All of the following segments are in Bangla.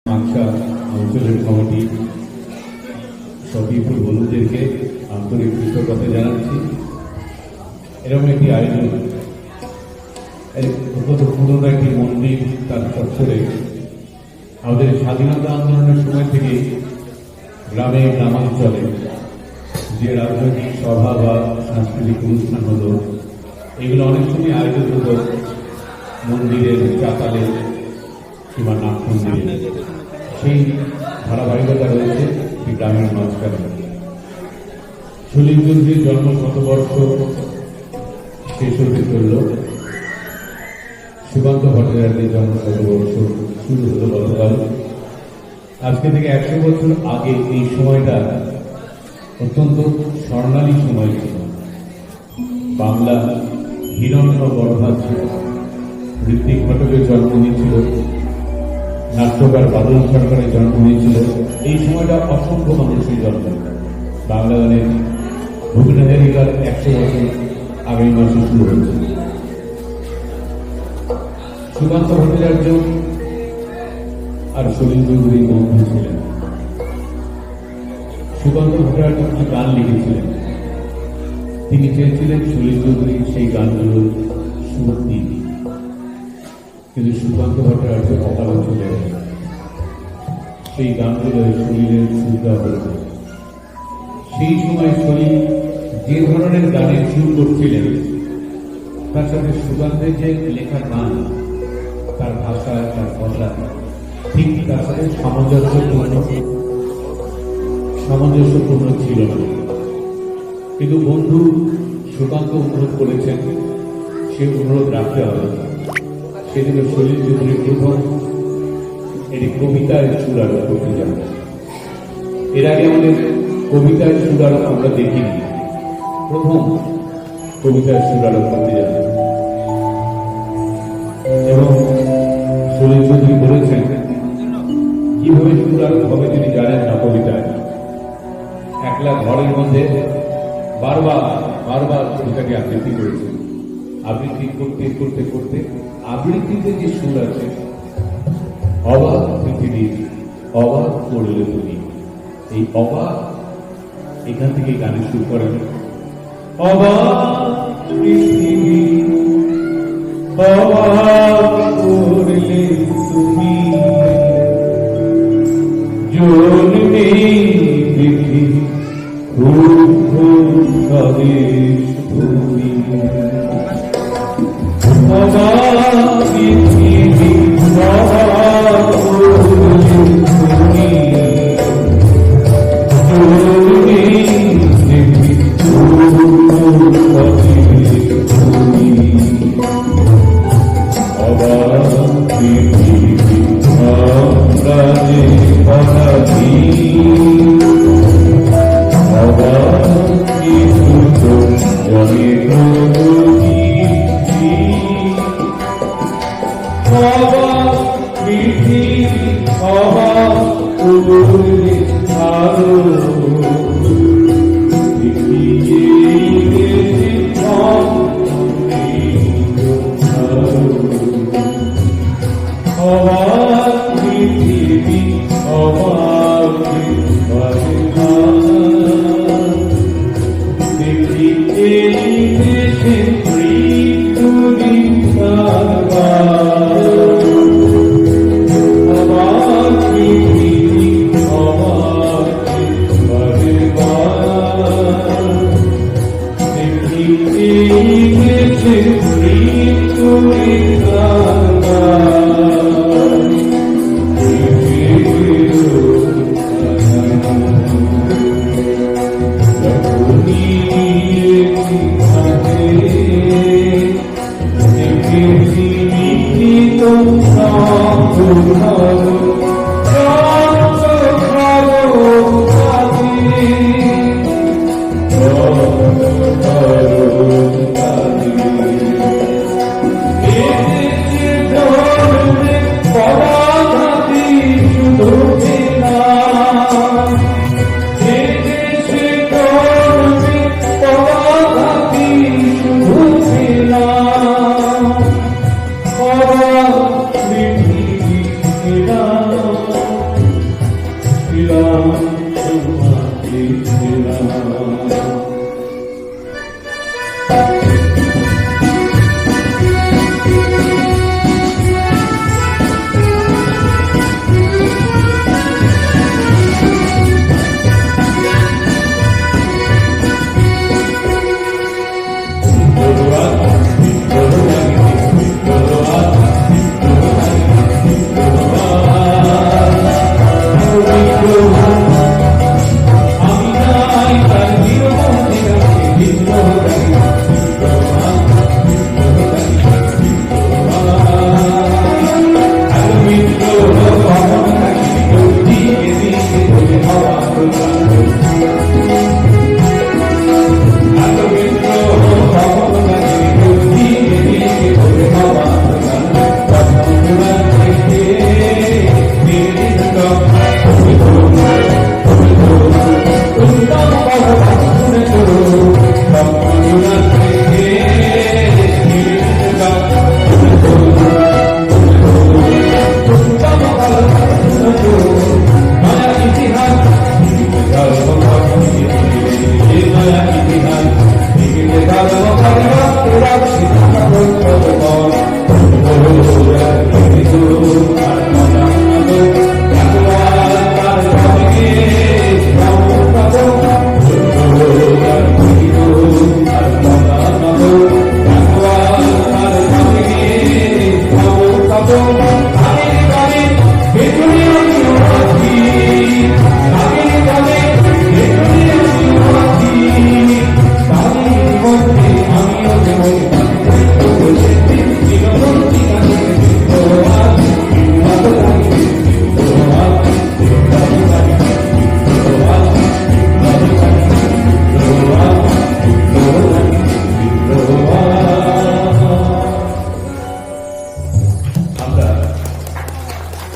আংশা অঞ্চলের কমিটি সতীপুর বন্ধুদেরকে আন্তরিক কৃতজ্ঞতা জানাচ্ছি। এরকম একটি আয়োজন, অত্যন্ত পুরনো একটি মন্দির তার চত্বরে আমাদের স্বাধীনতা আন্দোলনের সময় থেকে গ্রামে গ্রামাঞ্চলে যে রাজনৈতিক সভা বা সাংস্কৃতিক অনুষ্ঠান হলো, এগুলো অনেক সময় আয়োজন হতো মন্দিরের চাতালে কিংবা নাট মন্দিরে। সেই ধারাবাহিকতা রয়েছে এই গ্রামের মাঝখানে। সলিল চৌধুরীর জন্ম শতবর্ষ শেষ হতে চলল, সুকান্ত ভট্টাচার্যের জন্ম শতবর্ষ শুরু হলো গতকাল। আজকে থেকে 100 বছর আগে এই সময়টা অত্যন্ত স্বর্ণালী সময় ছিল। বাংলা হিরণ্য গর্ভা ছিল। ঋত্বিক ঘটকের জন্ম নিয়েছিল, নাট্যকার বাদল সরকারের জন্ম নিয়েছিল। এই সময়টা অসংখ্য মানুষের জন্ম। বাংলা গানের ভূমিহারিকার 100 বছর আগামী মাসে শুরু হয়েছে। সুকান্ত ভট্টাচার্য আর সলিল চৌধুরী বন্ধু ছিলেন। সুকান্ত ভট্টাচার্য একটি গান লিখেছিলেন, তিনি চেয়েছিলেন সলিল চৌধুরী সেই গানগুলোর সুর দিন, কিন্তু সুকান্ত ভট্টাচার্য অকালে চলে গেল। সেই গানগুলো সলিলের সুর দেওয়া হয়েছে। সেই সময় সলিল যে ধরনের গানের সুর করছিলেন, তার সাথে সুকান্তের যে লেখা গান, তার ভাষা, তার কথা ঠিক তার সাথে সামঞ্জস্যপূর্ণ ছিল না। কিন্তু বন্ধু সুকান্ত অনুরোধ করেছেন, সে অনুরোধ রাখতে হবে। সেদিকে সলিল চৌধুরী প্রথম এটি কবিতায় সুর আরোপ করতে যান। এর আগে আমাদের কবিতায় সুর আরোপ আমরা দেখিনি, প্রথম কবিতায় সুর আরোপ করতে যান। এবং সলিল চৌধুরী বলেছেন কিভাবে সুর আরোপ হবে তিনি জানেন না। কবিতায় একলা ঘরের মধ্যে বারবার কবিতাকে আবৃত্তি করেছেন। আবৃত্তি করতে করতে করতে আবৃত্তিতে যে সুর আছে, অবাক পৃথিবী অবাক করলে তুমি, এই অবাক এখান থেকে গানের সুর করেন। অবাক পৃথিবী অবাক করলে তুমি, জন্মে দেখি স্বদেশ ভূমি। অবাক পৃথিবী অবাক করলে তুমি, জন্মে দেখি স্বদেশ ভূমি। অবাক পৃথিবী আমরা যে অনাধীন, অবাক কিছু জনে অবাক পৃথিবী অবাক করলে আরো অবাক পৃথিবী অবাক দেখি এই দেশে মৃত্যুদিন অবাক পৃথিবী অবাক তোমাকে ছিলাম।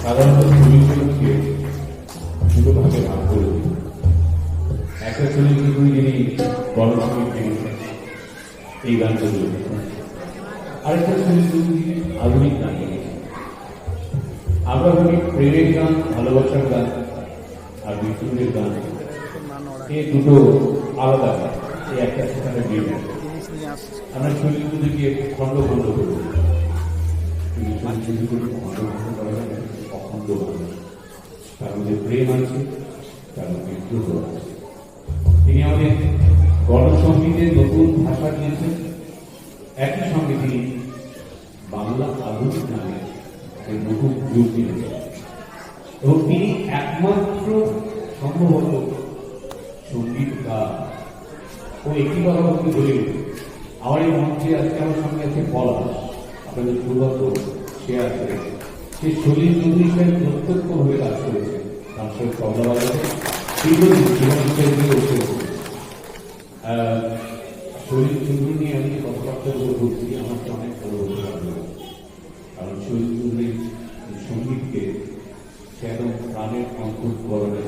সাধারণত চরিত্রকে দুটো ভাগে ভাগ করে দিই। একটা চরিত্র যিনি গণসঙ্গীত গেয়েছেন, এই গানটা গেয়েছেন, আরেকটা চরিত্র যিনি আধুনিক গান গেয়েছেন। আমরা ভাবি প্রেমের গান, ভালোবাসার গান আর মৃত্যুদের গান, এই দুটো আলাদা গান, এই একটা সেখানে দিয়ে দেন। আমরা চরিত্রকে খণ্ড খণ্ড করি, অখণ্ড গান, তার মধ্যে প্রেম আছে, তার মধ্যে বিদ্রোহ আছে। তিনি আমাদের গণসঙ্গীতের নতুন ভাষা দিয়েছেন, একই সঙ্গে তিনি বাংলা আধুনিক নামে নতুন যুগ দিয়েছেন এবং তিনি একমাত্র সম্ভবত সঙ্গীতকার। ও একটি কথা বলতে বলি, আমার এই মঞ্চে আজকে আমার সঙ্গে আছে পলাশ, আপনাদের সৌভাগ্য সে আছে, সে শরীর চৌধুরী সাহেব প্রত্যক্ষ হয়ে কাজ করেছে, তার সঙ্গে তবলা বাজাতে দীর্ঘদিন জীবন হিসেবে উঠেছে। শরীর চৌধুরী নিয়ে আমি কথাবার্তা বলছি, আমাকে অনেক বড় হতে পারবে, কারণ শরীর চৌধুরীর সঙ্গীতকে সে একদম প্রাণের অন্তঃকরণে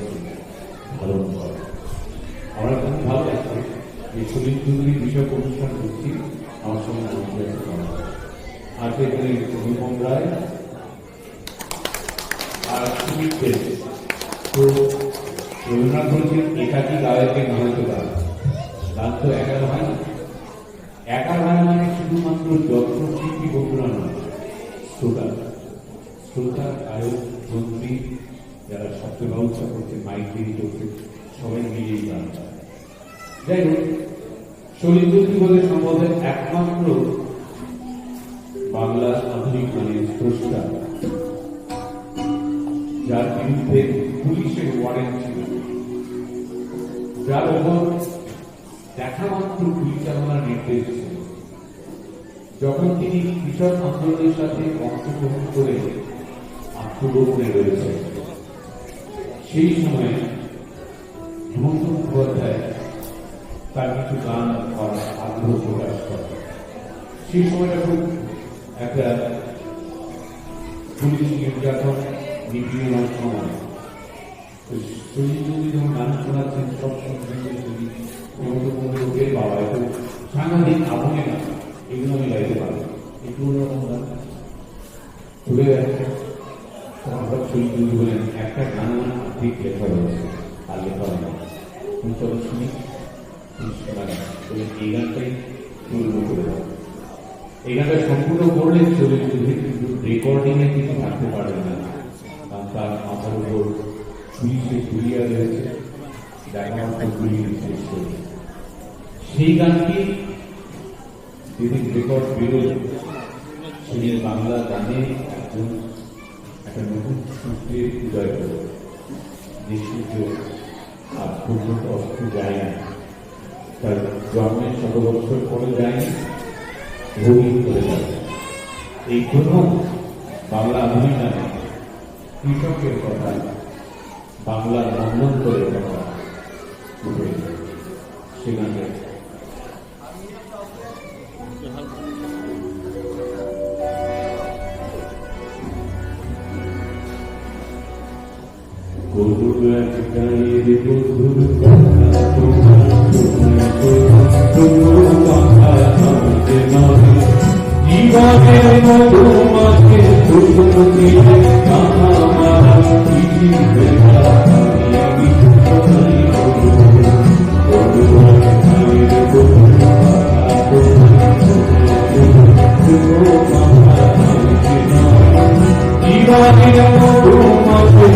ধারণ করে। আমার খুব ভালো লাগছে যে শরীর চৌধুরী বিষয় অনুষ্ঠান করছি, আমার সঙ্গে আছে এখানে অনুপম রায় আর সুমিত দেব। তো রবীন্দ্রনাথ বলছেন একাকি গায়কের নয়তো গান, গান তো একা হয় না। একা গান মানে শুধুমাত্র যন্ত্রশিল্পী বন্ধুরা নয়, শ্রোতা, শ্রোতা, গায়ক, যন্ত্রী, যারা শব্দ ব্যবস্থা করছে, মাইক তৈরি করছে, সবাই মিলিয়ে গান। যাই হোক, শরীর চৌধুরী বলে সম্ভবত একমাত্র বাংলা আধুনিক গানের স্রষ্টা যার বিরুদ্ধে পুলিশের ওয়ারেন্ট ছিল, যার ওপর দেখা মাত্র গুলি চালানোর নির্দেশ ছিল। যখন তিনি কৃষক আন্দোলনের সাথে অংশগ্রহণ করে আত্মগোপনে রয়েছে, সেই সময়ে হেমন্ত মুখোপাধ্যায় তার কিছু গান করার আগ্রহ প্রকাশ করে। সেই সময়টা খুব একটা পুলিশ নির্যাতন নিপীড়নের সময়। শরীর চৌধুরী যখন গান শোনাচ্ছেন, সব সঙ্গে লোকের বাবা একটু সাংঘাতিক আগুনে গান, এগুলো আমি গাইতে পারবো, একটু অন্যরকম গান চলে যাচ্ছে। আমরা শরীর চৌধুরী বলেন একটা গান ঠিক লেখা রয়েছে, চলো শুনি এই গানটাই শুরু করে দাও। এই গানটা সম্পূর্ণ করলে চলে কিন্তু রেকর্ডিং এ কিছু থাকতে পারবে না, কারণ তার মাথার উপর পুলিশে ঘুরিয়া রয়েছে, দেখা ঘুরিয়ে শেষ করে সেই গানটি যেদিন রেকর্ড বেরোল সেদিন বাংলা গানে একজন একটা নতুন সূত্রের উদয় হল, যে সূর্য আজ পর্যন্ত অস্ত যায় না, তার জন্মের 100 বছর পরে যায়নি, ভোগী করে যায়। এই প্রথম বাংলা আধুনিক গানে কৃষকের কথা, বাংলার বন্ধন করে কথা উঠে সেখানে জীবনের মধুমাছে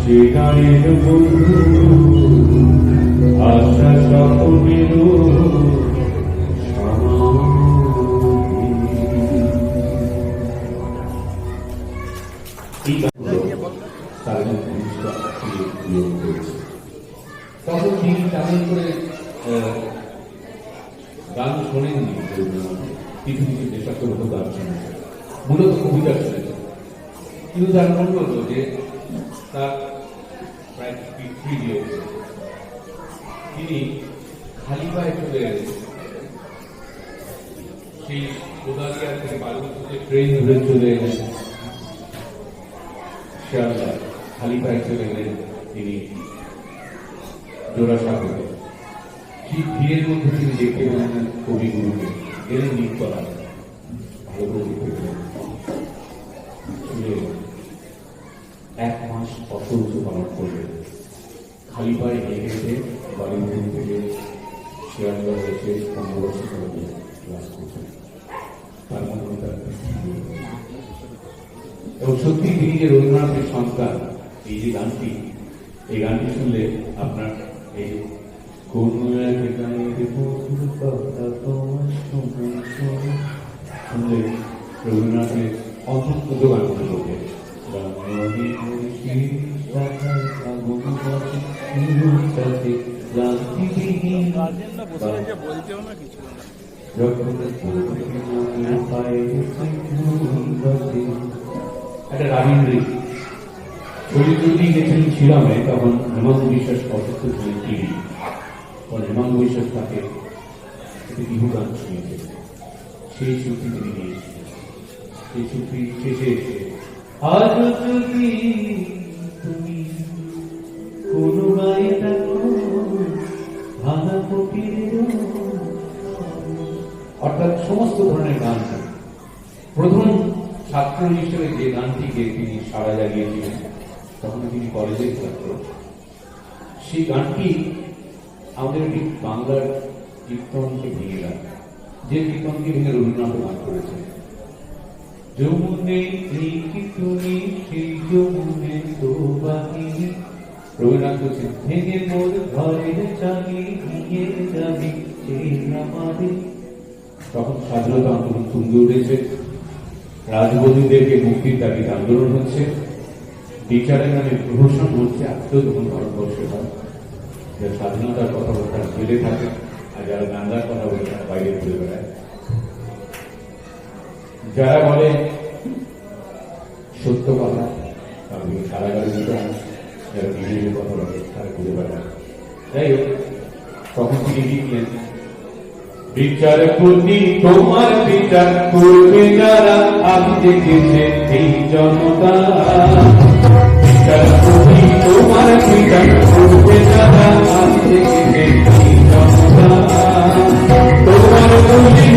সেখানের বন্ধু আশা সকলের তখন তিনি তেমন করে গান শোনেননি, কিছু কিছু দেশাত্মক গান শুনেছেন, মূলত কবিতা শুনেছেন। কিন্তু তার মনে হলো যে তার প্রায় তিনি খালি পায়ে চলে এলেন, সেই কোদালিয়া থেকে বালুতে ট্রেন ধরে চলে এলেন শিয়ালদা, খালি পায়ে চলে এলেন তিনি জোড়াসাঁকোতে। সেই ভিড়ের মধ্যে তিনি দেখতে পেলেন কবিগুরুকে, এলেন নিকতলা, ভালো করে দেখতে পেলেন। এক মাস অসহ্য পালন করলেন, খালি পায়ে হেঁটে হেঁটে বালিউড থেকে শিয়ালদা এসে 15 বছর ধরে ক্লাস করছেন। তার মধ্যে তার এবং সত্যি তিনি যে রবীন্দ্রনাথের সন্তান, এই যে গানটি, এই গানটি শুনলে আপনার এই শুনলে রবীন্দ্রনাথের অন্তর্গত গানগুলো বলতে একটা রাবীন্দ্র চরিত্রটি গেছেন ছিলামে, তখন হেমন্ত বিশ্বাস অসুস্থ ছিলেন টিভি, তখন হেমন্ত বিশ্বাস তাকে একটি বিহু গান শুনিয়েছে, সেই চুক্তি তিনি নিয়েছিলেন। সেই চুক্তি শেষে এসে আজ যদি তুমি কোনো গায়ে দেখো ভাঙা কপির, অর্থাৎ সমস্ত ধরনের গান। প্রথম ছাত্র হিসেবে যে গানটিকে তিনি সাড়া জাগিয়েছিলেন, তখন তিনি কলেজের ছাত্র, সেই গানটি আমাদের একটি বাংলার কীর্তনকে ভেঙে গান, যে কীর্তনকে ভেঙে রবীন্দ্রনাথ গান করেছেন। যমুনে এই কি তুমি সেই যমুনে তো বাহিনী, রবীন্দ্রনাথ বলছেন ভেঙে মোর ঘরের চাবি নিয়ে যাবি সেই আমাদের। তখন স্বাধীনতা আন্দোলন তুঙ্গে উঠেছে, রাজবধূদেরকে মুক্তির দাবিতে আন্দোলন হচ্ছে, বিচারের নামে প্রহসন হচ্ছে। আজকেও তখন ভারতবর্ষে হয় যারা স্বাধীনতার কথা বলে তারা জেলে থাকে, আর যারা দাঙ্গার কথা বলে তারা বাইরে ঘুরে বেড়ায়। যারা বলে সত্য কথা তাদের কারাগারে দিতে হয়, যারা বিজেপির কথা বলে তারা ঘুরে বেড়ায়। যাই হোক, তখন তিনি লিখলেন বিচারপতি তোমার বিচার করবে যারা, আমি দেখেছে এই জনতা। বিচারপতি তোমার বিচার করবে যারা, আমি দেখেছে এই জনতা। তোমার দলিল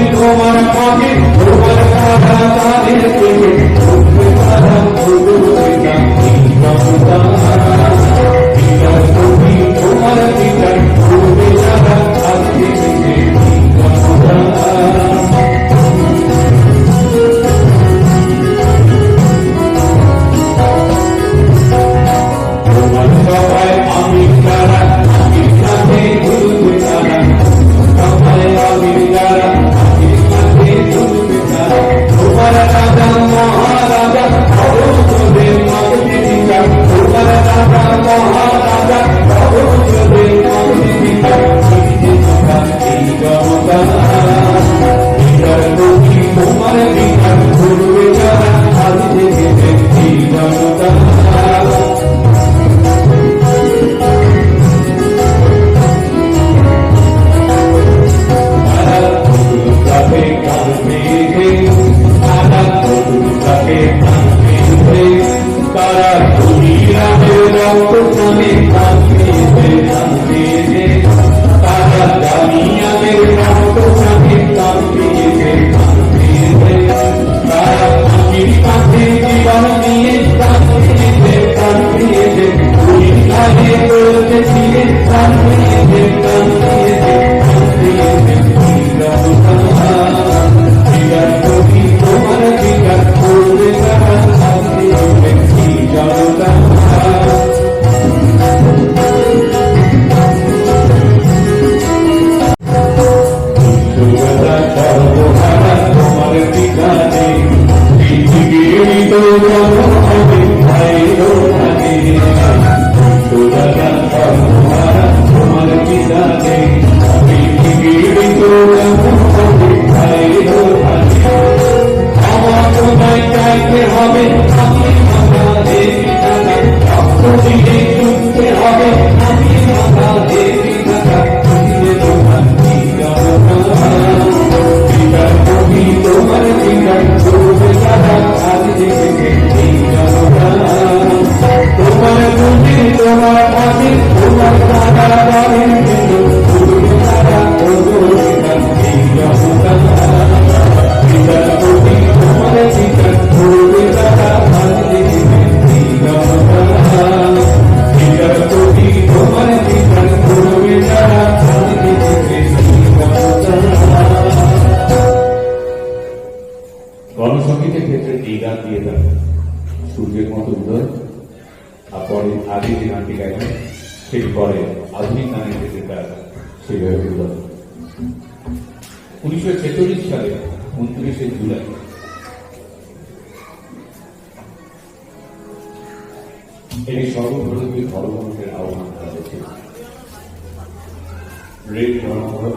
গণসঙ্গীতের ক্ষেত্রে এই গান দিয়ে দেন সূর্যের মতো উদয়, আর পরে আগে যে গানটি গাইবেন সেই পরে আধুনিক গানের ক্ষেত্রে তার সেভাবে উদয়। 1946 সালে 29শে জুলাই এটি সর্বভারতীয় ধর্মঘটের আহ্বান করা হয়েছিল। রেল ধর্মঘট,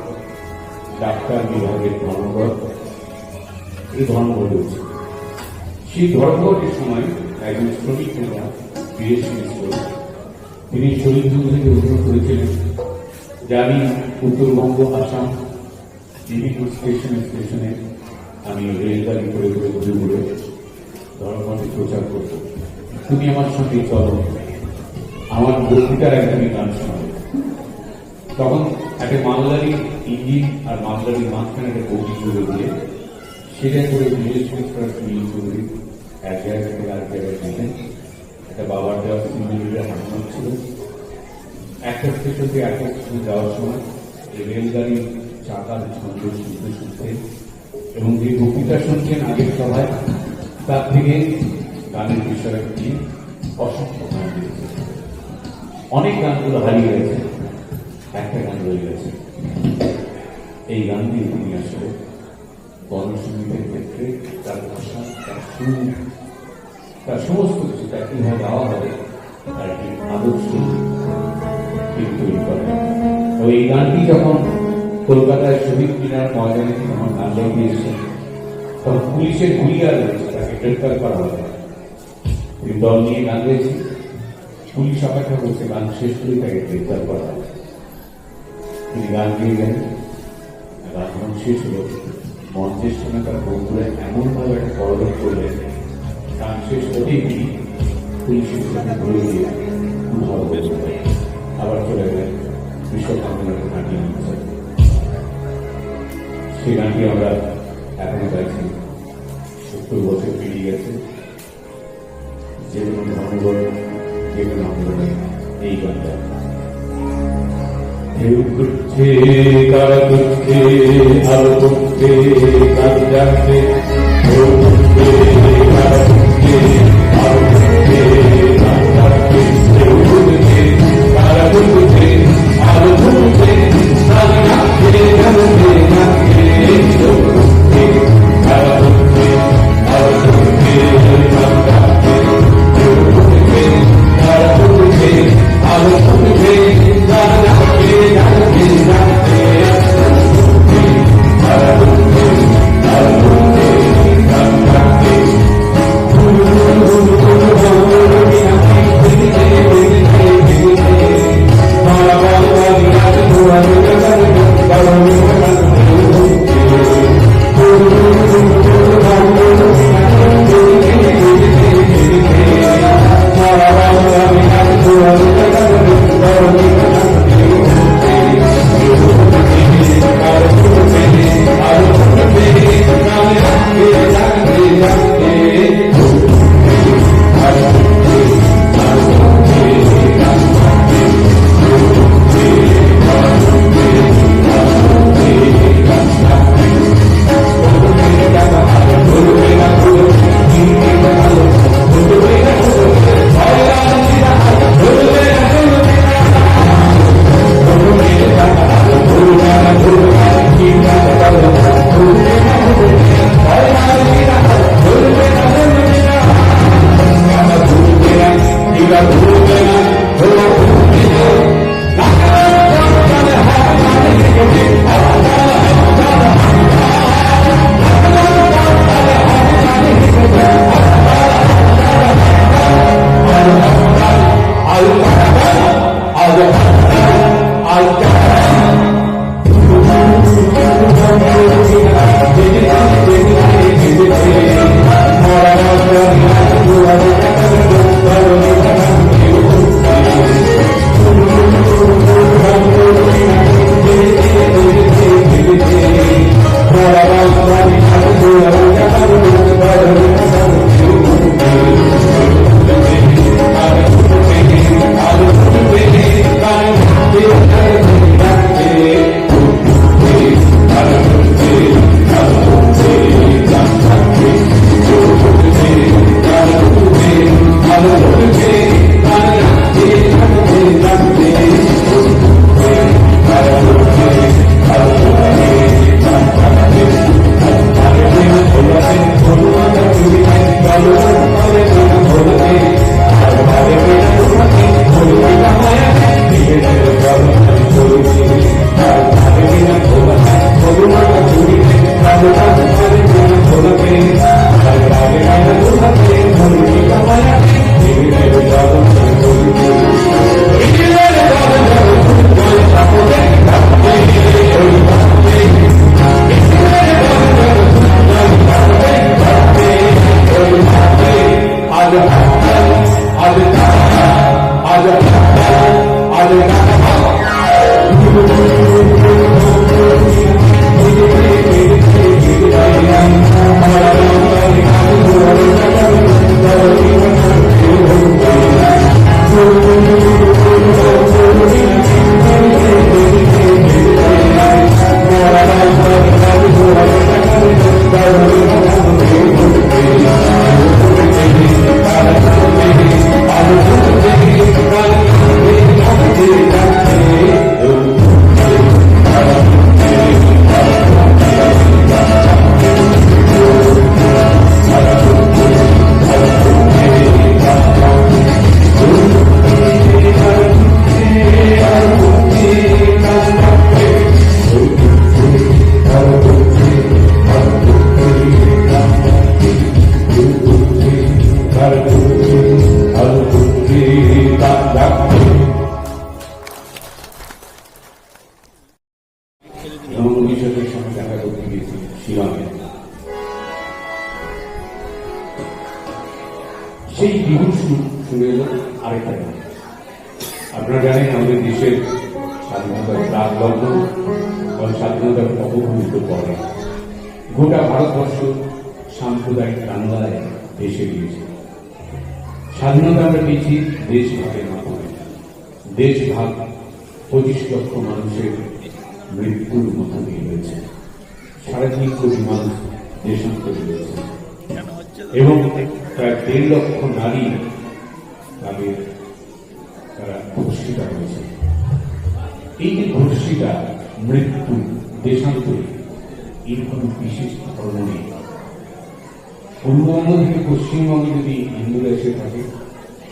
ডাক্তার বিভাগের ধর্মঘট, এই ধর্মঘট হয়েছে। সেই ধর্মঘটের সময় একজন শ্রমিক নেতা বিএসপি মিশ্র তিনি শহীদ থেকে অনুরোধ করেছিলেন যে আমি উত্তরবঙ্গ, আসাম বিভিন্ন স্টেশনে আমি রেলগাড়ি করে করে ঘুরে ঘুরে ধর্মঘটে প্রচার করব, তুমি আমার সঙ্গে চলো, আমার বক্তৃতার একদমই গান শোনাবে। তখন একটা মালগাড়ি ইঞ্জিন আর মালগাড়ির মাঝখানে একটা বগি জুড়ে দিয়ে সেটা করে বিএসপি সুনীল চৌধুরী এক জায়গা থেকে আরেক জায়গায় নিলেন। একটা বাবার দেওয়া সিমিলিটার হাঁটানো ছিল। একটা স্টেশন থেকে একটা স্টেশনে যাওয়ার সময় এই রেলগাড়ির চাকার ছন্দ শুনতে শুনতে এবং যে বক্তৃতা শুনছেন আগের সভায় তার থেকে গানের বিষয়টা নিয়ে অসংখ্য গান দিয়েছে। অনেক গানগুলো হারিয়ে গেছে, একটা গান রয়ে গেছে। এই গান দিয়ে তিনি আসলে গণসঙ্গীতের ক্ষেত্রে তার ভাষা, তার সুর, তার সমস্ত কিছু তার কিভাবে গাওয়া হবে তার একটি আদর্শ তৈরি করেন। এবং এই গানটি যখন কলকাতায় শহীদ মিনার ময়দানে যখন গান লেগে এসেছেন তখন পুলিশের গুলিয়ার রয়েছে, তাকে গ্রেপ্তার করা হবে। তিনি দল নিয়ে গান গেয়েছে, পুলিশ অপেক্ষা করছে গান শেষ করে তাকে গ্রেপ্তার করা হবে। তিনি গান গিয়ে গেলেন, গান যখন শেষ হল মঞ্চের সঙ্গে তার বন্ধুরা এমনভাবে একটা পরলোক করলেন, গান শেষ হতেই তিনি পুলিশের সাথে ধরে দিয়ে আবার চলে গেলেন কৃষক আন্দোলনের ঘাঁটি। সেই গানটি আমরা এখনো গাইছি। 70 বছর পেরিয়ে গেছে, যে কোনো ধর্মবল, যে কোনো আন্দোলনে এই গানটা ঢেউ করছে, তারা করছে, আলো করছে, গান যাচ্ছে, ঢেউ করছে, তারা করছে, আলো করছে, গান যাচ্ছে, ঢেউ করছে, তারা করছে, আলো করছে, গান যাচ্ছে, যাচ্ছে, যাচ্ছে, ঢেউ করছে, তারা করছে, আলো করছে, গান যাচ্ছে, ঢেউ করছে, তারা করছে, আলো করছে, গান যাচ্ছে, যাচ্ছে, যাচ্ছে, তারা করছে, আলো করছে, গান যাচ্ছে, সেই বিহু শুনে এলো আরেকটা গান। আপনারা জানেন আমাদের দেশের স্বাধীনতার প্রাক লগ্ন বা স্বাধীনতার অবভূমিত পরে গোটা ভারতবর্ষ সাম্প্রদায়িক দাঙ্গায় ভেসে গিয়েছে। স্বাধীনতা আমরা পেয়েছি দেশ ভাগের মাধ্যমে। দেশ ভাগ 25 লক্ষ মানুষের মৃত্যুর মধ্যে দিয়ে হয়েছে। 3.5 কোটি মানুষ দেশান্তরী হয়েছে এবং প্রায় 1.5 লক্ষ নারী তারা ধর্ষিতা হয়েছে। এই যে ধর্ষিতা, মৃত্যু, দেশান্তরী, এর কোন বিশেষ ধর্ম নেই। পূর্ববঙ্গ থেকে পশ্চিমবঙ্গে যদি হিন্দুরা এসে থাকে,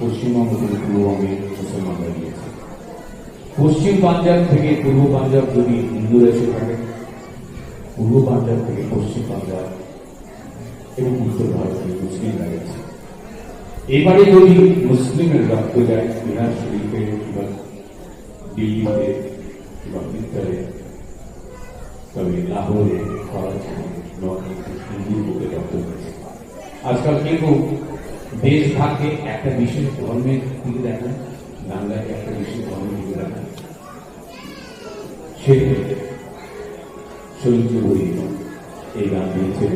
পশ্চিমবঙ্গ থেকে পূর্ববঙ্গে মুসলমানরা গিয়েছে। পশ্চিম পাঞ্জাব থেকে পূর্ব পাঞ্জাব যদি হিন্দুরা এসে থাকে, পূর্ব পাঞ্জাব থেকে পশ্চিম পাঞ্জাব এবং উত্তর ভারতে মুসলিমরা গেছে। এবারে যদি মুসলিমের রক্ত যায় বিহার শরীফে কিংবা দিল্লিতে কিংবা বিদ্যালয়ে, তবে লাহোরে, করাচি, হিন্দুর বুকে রক্ত হয়েছে। আজকাল কিন্তু দেশ ভাগকে একটা বিশেষ ধর্মের দিকে দেখায়, বাংলাকে একটা বিশেষ ধর্মের দিকে দেখায়। সে চরিত্র বই এই গান দিয়েছে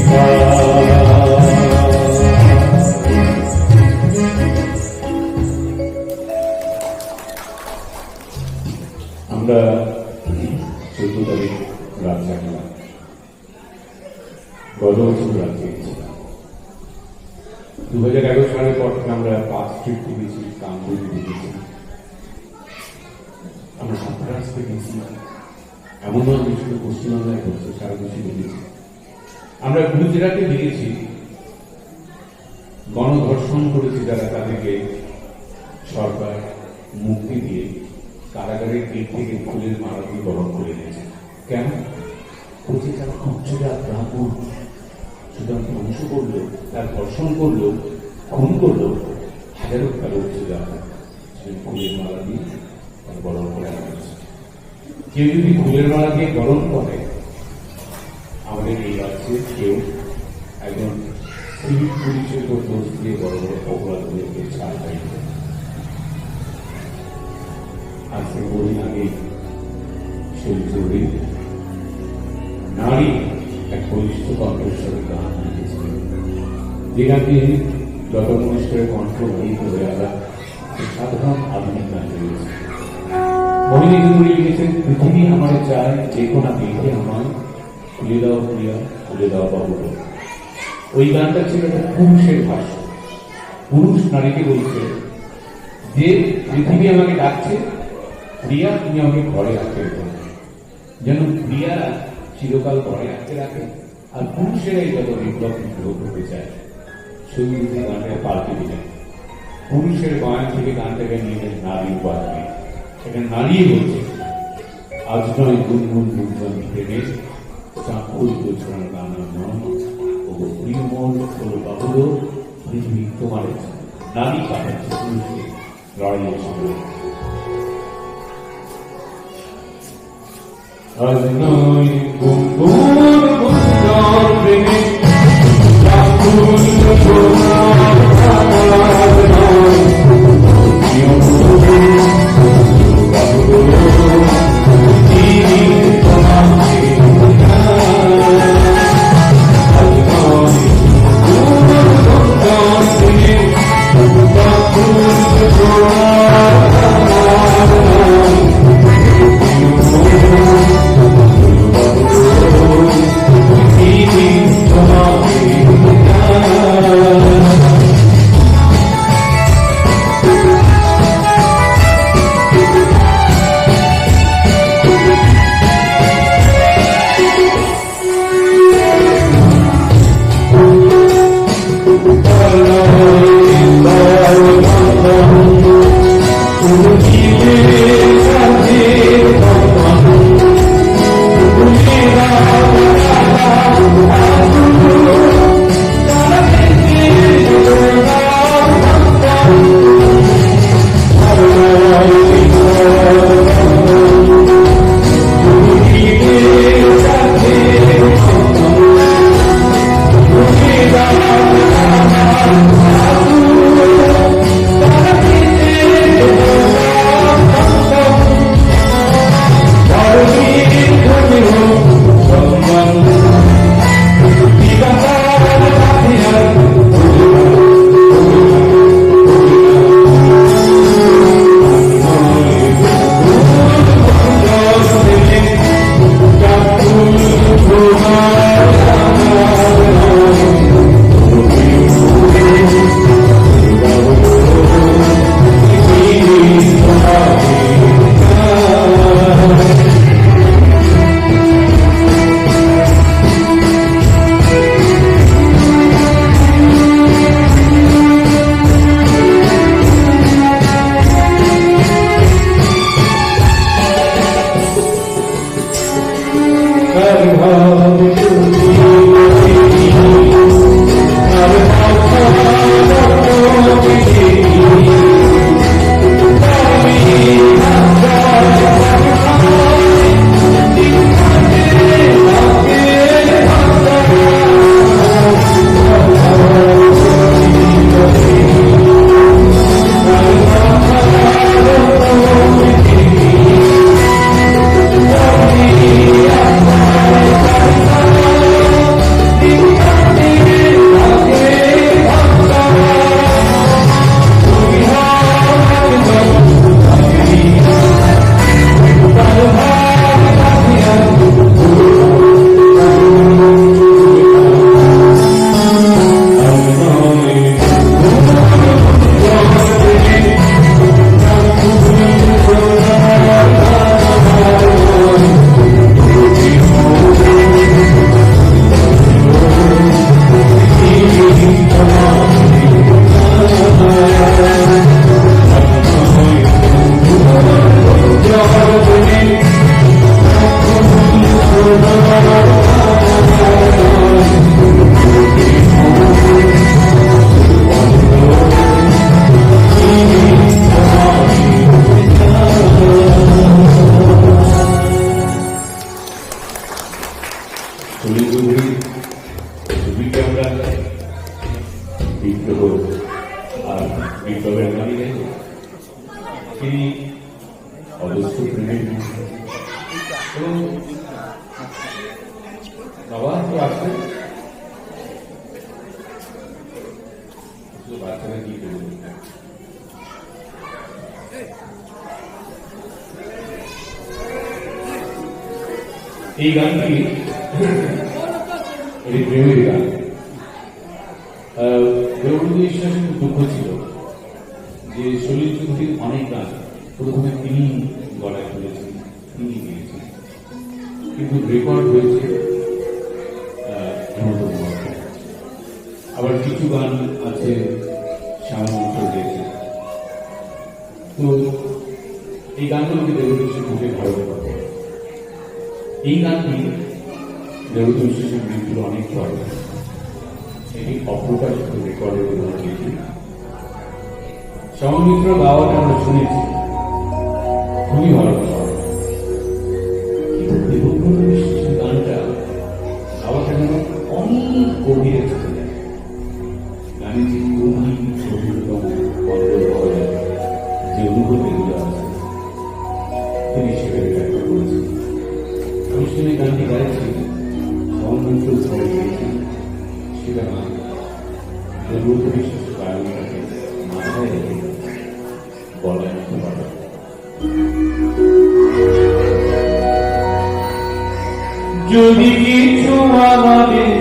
আমরা 14 তারিখ রাত জানলাম, গত বছর রাত জেগেছিলাম। 2011 সালের পর থেকে আমরা 5 ট্রিপ দেখেছি, কামরূপ দেখেছি, আমরা সাঁতরাজকে গেছি, এমন নয় যে শুধু পশ্চিমবাংলায় করছে, সারা দেশে দেখেছি। আমরা গুজরাটে দেখেছি গণধর্ষণ করেছে যারা, তাদেরকে সরকার মুক্তি দিয়ে কারাগারের গেট থেকে ফুলের মালা দিয়ে বরণ করে নিয়েছে। কেন? বলছে তারা ক্ষত্রিয়া ব্রাহ্মণ, সুতরাং ধ্বংস করলো, তার ধর্ষণ করলো, খুন করলো, হাজারো কারো হচ্ছে ফুলের মালা দিয়ে তার বরণ করে আনা হয়েছে। কেউ যদি ফুলের মালা দিয়ে বরণ করে, আমাদের এই রাজ্যে কেউ একজন সিভিক পুলিশের উপর দোষ দিয়ে বড় বড় অপরাধীদেরকে ছাড় দেয়। আজকে বহুদিন আগে শিলচরে নারী এক বলিষ্ঠ কণ্ঠস্বরের গান লিখেছিলেন, যে গানটি লতা মঙ্গেশকরের কণ্ঠ বাহিত হয়ে আমরা সাধারণ আধুনিক গান রয়েছে। মহিনী চৌধুরী লিখেছেন, পৃথিবী আমার চায় যে কোনা দেখে আমায় খুলে দাও প্রিয়া, খুলে দাও বাবু। ওই গানটা ছিল পুরুষের ভাষ্য। পুরুষ নারীকে বলছে যে পৃথিবী আমাকে ডাকছে, প্রিয়া তুমি আমাকে ঘরে রাখতে রেখো, যেন প্রিয়া চিরকাল ঘরে রাখতে রাখে। আর পুরুষেরাই যত বিপ্লব বিপ্লব করতে চায়, সঙ্গীত গানটা পাল্টে দিলেন। পুরুষের বয়ান থেকে গানটাকে নিয়ে গেলেন নারী উপাধি। সেখানে নারী বলছে, আজ নয় গুনগুন গুঞ্জন থেকে চাকুর গোছানো গানা নয়, ও প্রিয়মল হলো বাহুল, পৃথিবী তোমার নারী পাঠাচ্ছে পুরুষকে লড়াইয়ের সঙ্গে। আজ নয় গুনগুন গুঞ্জন থেকে চাকুর গোছানো গানা নয়, প্রিয়মল বাহুল, পৃথিবী তোমার বিপ্লবের গান গাইলেন। তিনি অবশ্য প্রেমের এবং বাবা তো আসবেন, বাচ্চারা কি করবেন। এই গানটি এটি প্রেমের গান। দেববন্ধু বিশ্বাসের দুঃখ ছিল যে সলিল চৌধুরীর অনেক গান প্রথমে তিনি গলায় তুলেছেন, তিনি গিয়েছেন, কিন্তু রেকর্ড হয়েছে হেমন্ত মুখোপাধ্যায়। আবার কিছু গান আছে শ্যামা গিয়েছে। তো এই গানগুলোকে দেববন্ধু বিশ্বাস খুবই ভালো করে। এই গানটি দেববন্ধু বিশ্বাসের মৃত্যুর অনেক পরে এটি অপ্রকাশিত রেকর্ডের উদাহরণ দিয়েছি। সমমিত্র গাওয়াটা আমরা শুনেছি, খুবই ভালো গাওয়া, কিন্তু দেববন্ধু বিশ্বাসের গানটা গাওয়াটা যেন অনেক গভীরে চলে যায়। গানের যে গভীর গভীরতম অন্তর পাওয়া যায়, যে অনুভূতিগুলো আছে তিনি সেখানে ব্যাখ্যা করেছেন। আমি শুনে গানটি গাইছি, সমমিত্র ধরে গিয়েছি, সেটা না দেববন্ধু বিশ্বাসের গানটাকে মাথায় রেখে বলা যেতে পারে। যদি কিছু আমাদের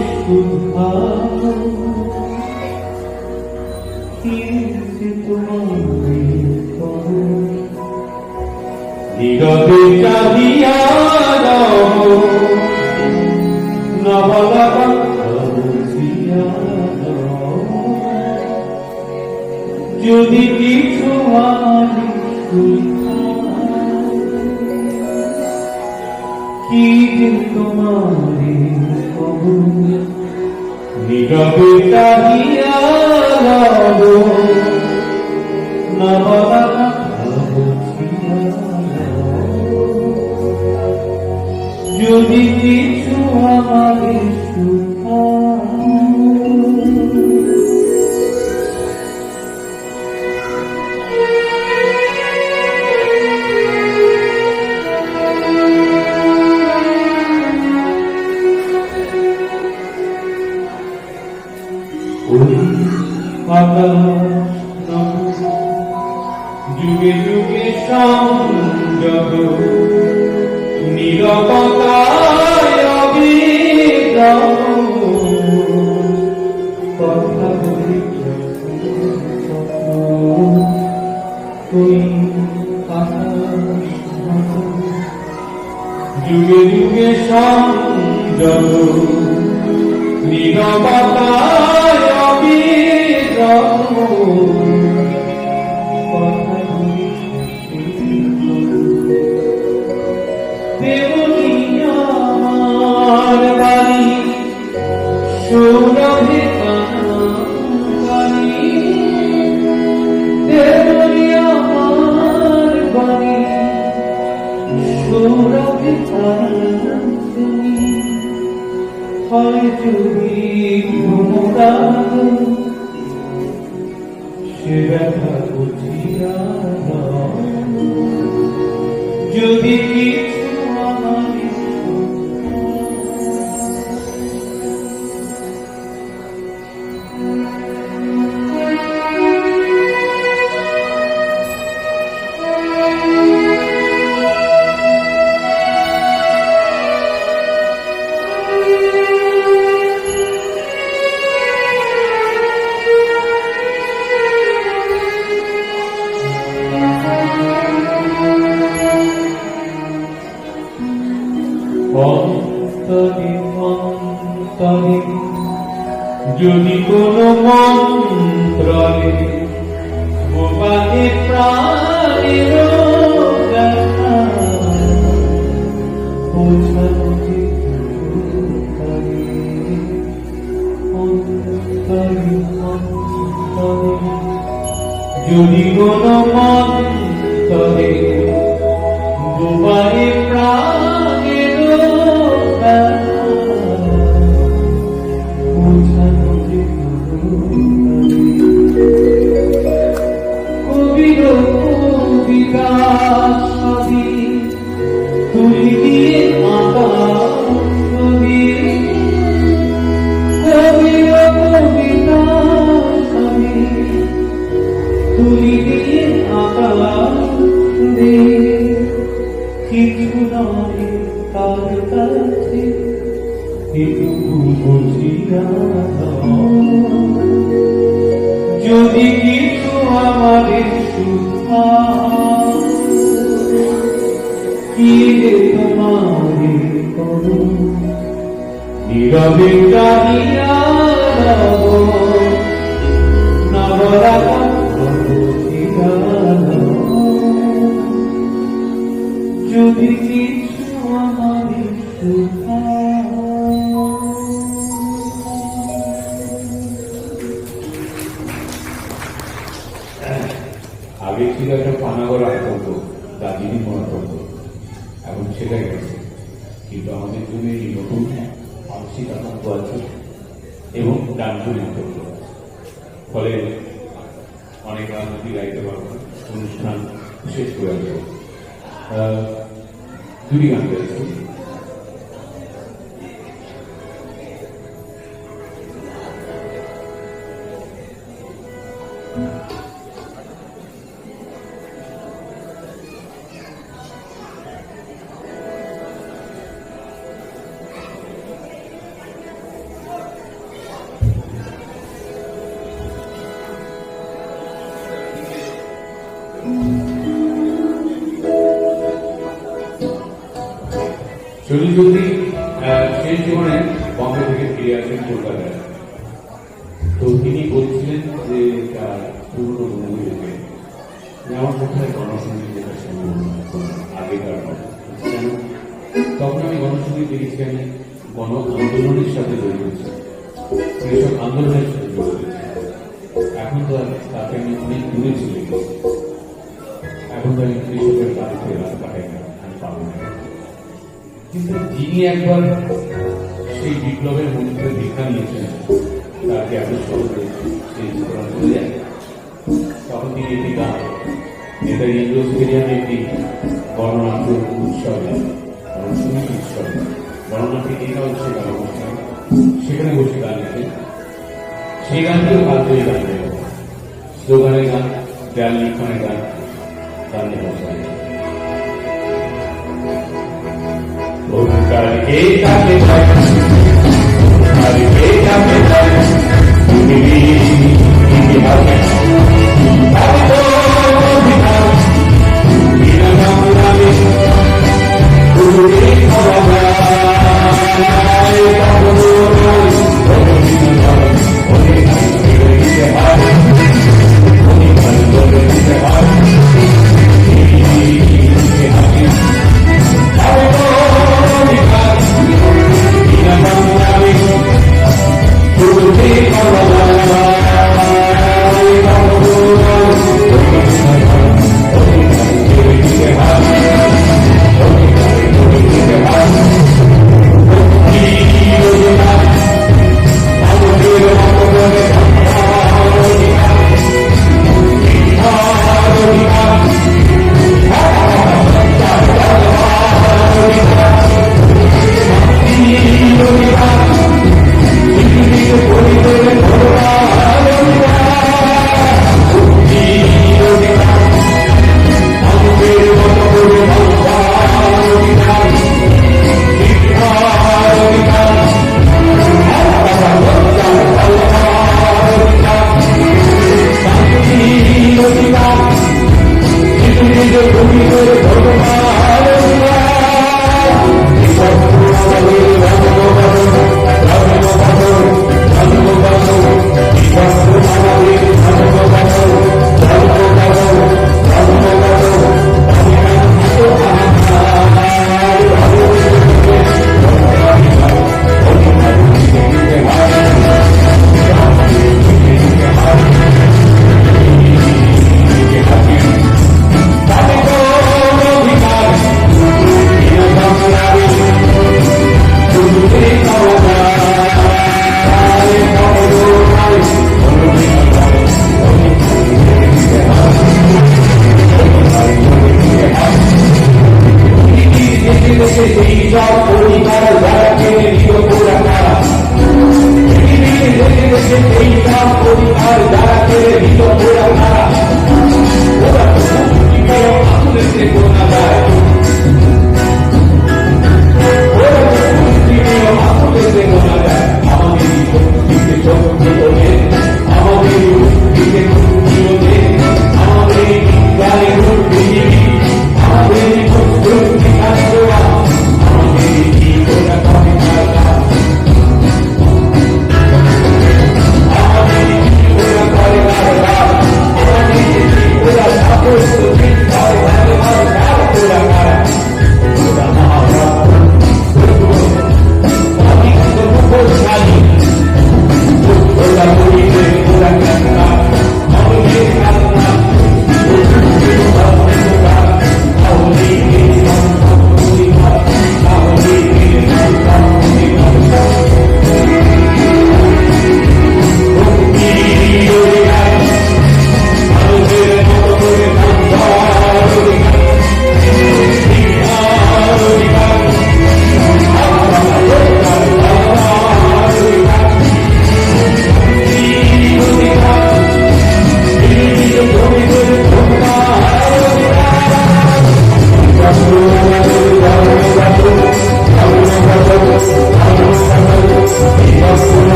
নীরবে চাহিয়া যদি কিছু কি যে তোমারে নীরবে চাহিয়া যদি কিছু আমাদের যুগে যুগে সংযত নীরবতায় কথা বলি যুগে যুগে সংযত নীরবতায় দেবনী আমার বাণী সৌরভে কানি, দেবনী আমার বাণী সৌরভে কানি, হয় যদি সে ব্যথা বুঝিয়া যদি কিছু যদি কোনো মন্ত্রে ভুবানে প্রাণের যদি কোনো মন্ত্রে ভুবানে প্রাণের রবিও কবিতা আমি তুলি দিয়ে আকাশ দিয়ে কিছু নয় তার কাছে একটু বুঝিয়া যদি কিছু আমাদের সুখা কি রে তোমারে করো নীরবে জানিয়া নবরাতা যদি কিছু আমাদের সুখা আগে ছিল একটা পানাগড় আতঙ্ক দার্জিলিং মহাতঙ্ক, এখন সেটা গেছে। কিন্তু আমাদের জন্য এই নতুন মানসিক আতঙ্ক আছে এবং ডানপুরি আতঙ্ক আছে। ফলে অনেক রাজনীতি গাইতে পারবো, অনুষ্ঠান শেষ করে আসবো। দুটি গান গেছে। শরীর যদি শেষ জীবনে বম্বে থেকে ফিরে আসেন কলকাতায়, তো তিনি বলছিলেন যে তার পুরনো বন্ধুদেরকে আমার কোথায় গণসংগীত যেটা সম্ভব আগেকার কেন তখন আমি গণসংগীত দেখেছি, আমি গণ আন্দোলনের সাথে জড়িত হচ্ছে, কৃষক আন্দোলনের সাথে জড়িত হচ্ছে। এখন তো তাকে আমি অনেক দূরে চলে গেছি, এখন তো আমি কৃষকের বাড়িতে রাত কাটাই না, আমি পাবো না। কিন্তু যিনি একবার সেই বিপ্লবের মধ্যে দীক্ষা নিয়েছেন, তাকে এত সহজে সেই জীবন চলে যায়, তখন তিনি একটি গান নেতাজি ইন্ডোর স্টেডিয়ামে একটি গণনাট্য উৎসবে গণসংগীত উৎসবে গণনাট্য এটা হচ্ছে গণনাট্য, সেখানে বসে গান লিখেন। সেই গানটিও ভারতীয় গান স্লোগানের গান, দেয়াল লিখনের গান, গান লেখা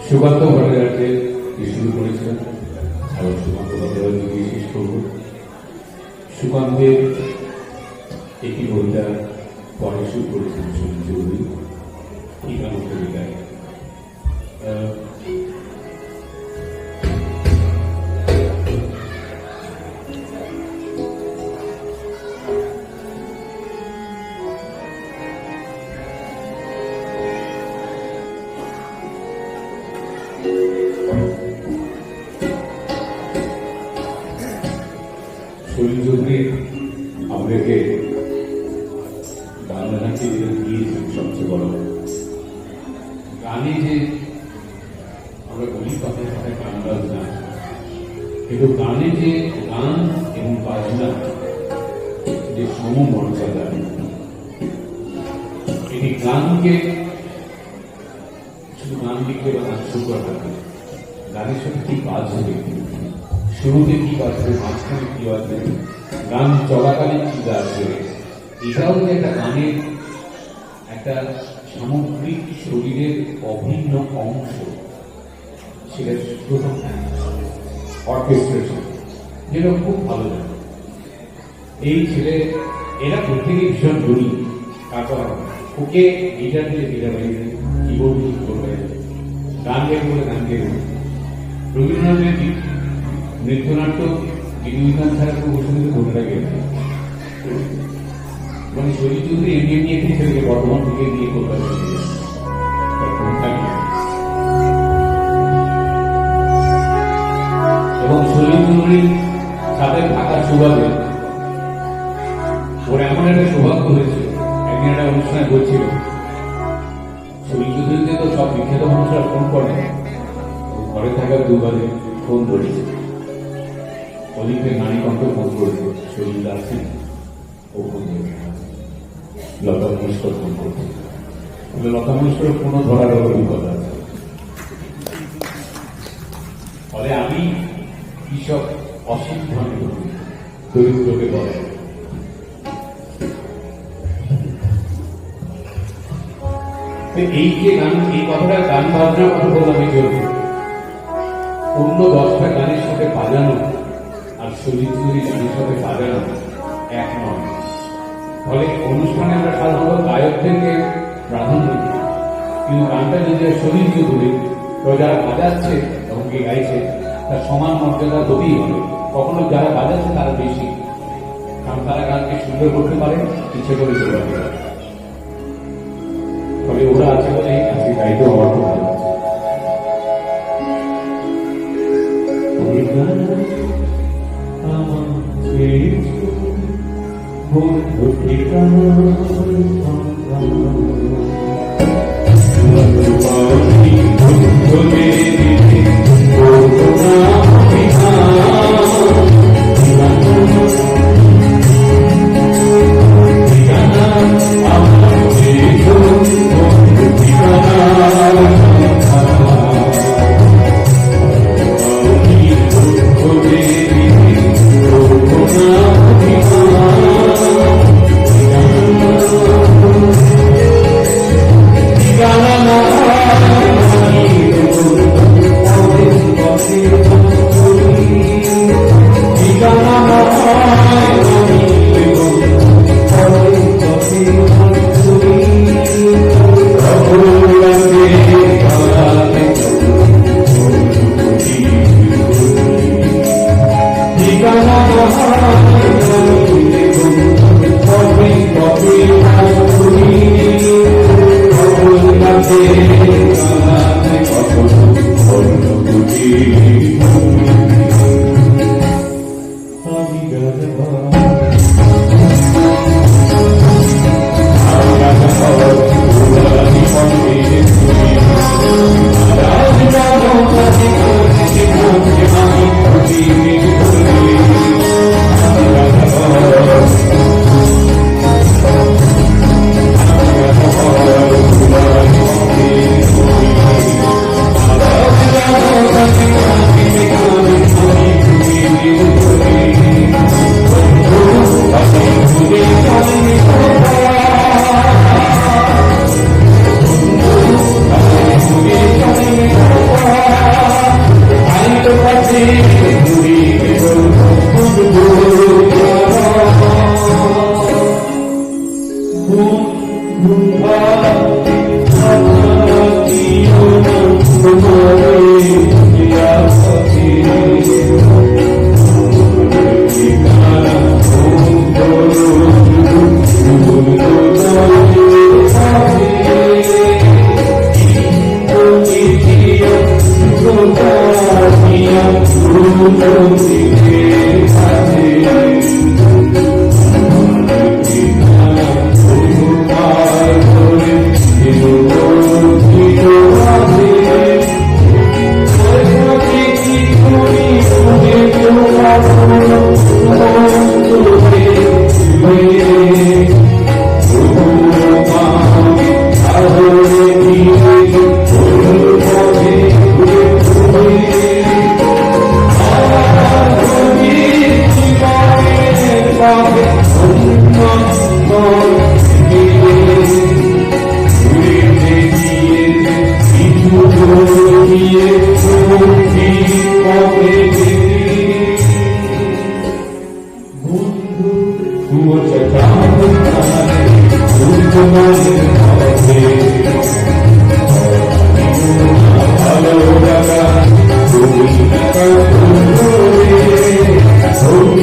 সুকান্ত ভট্টাচার্যের শুরু করেছিলেন এবং সুকান্ত ভট্টাচার্য দিয়ে শেষ করব। সুকান্তের একটি কবিতা পরে শুরু করেছেন সুনীল চৌধুরী ঠিকানো কবিতায়। সুনীল চৌধুরী আমাদেরকে বাংলা নাচে দিয়েছেন সবচেয়ে বড় গানে। যে আমরা বলি কথায় কথায় গান বাজনা, কিন্তু গানে যে গান এবং বাজনা যে সমমর্যাদা, এটি গানকে শুধু গান লিখতে বা গান শুরু করা থাকে, গানের সাথে কি বাজবে, শুরুতে কি বাজবে, মাঝখানে কি বাজবে, গান চলাকালীন কি বাজবে, এটাও যে একটা গানের একটা সামগ্রিক শরীরের অভিন্ন অংশ, সেটা প্রথম অর্কেস্ট্রেশন, যেটা খুব ভালো লাগে। এই ছেলে এরা প্রত্যেকে ভীষণ ধনী, তারপর ওকে গিটার দিয়ে গিটার বাজিয়ে, কিবোর্ড দিয়ে কিবোর্ড বাজিয়ে, গান গেয়ে বলে গান গেয়ে। রবীন্দ্রনাথের নৃত্যনাট্য বিনোদিতান ছাড়া কোনো বসে ঘটনা গেছে, মানে শরীর চৌধুরী এমনি এমনি একটি ছেলেকে বর্ধমান থেকে নিয়ে কলকাতা এবং শরীর চৌধুরীর সাথে থাকার সুবাদে ওর এমন একটা সৌভাগ্য হয়েছে, একদিন একটা অনুষ্ঠানে বলছিল শরীর চৌধুরীকে তো সব বিখ্যাত মানুষরা ফোন করে, ঘরে থাকার দুবারে ফোন ধরেছে, অলিম্পের নারী কণ্ঠ ফোন করেছে, শরীর আসছে ও ফোন ধরেছে, লতা মঙ্গেশকর ফোন করছে, লতা মঙ্গেশকরের ফোনও ধরার অভিজ্ঞতা আছে। ফলে আমি কৃষক অসীম ধনী দরিদ্রকে বলে তো এই যে গান, এই কথাটা গান বাজনার কথা বললাম এই জন্য, অন্য 10টা গানের সাথে বাজানো আর সজিত চৌধুরী গানের সাথে বাজানো এক নয়। ফলে অনুষ্ঠানে আমরা সাধারণত গায়কদেরকে প্রাধান্য দিই, কিন্তু গানটা যদি সজিত চৌধুরী তো যারা বাজাচ্ছে এবং কে গাইছে তার সমান মর্যাদা হতেই হবে। কখনো যারা বাজাচ্ছে তারা বেশি, কারণ তারা গানকে সুন্দর করতে পারে, ইচ্ছে করে চলে পারে। ফলে ওরা আছে বলে আজকে গাইতে হওয়ার খুব ভালো আছে।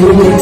Oh,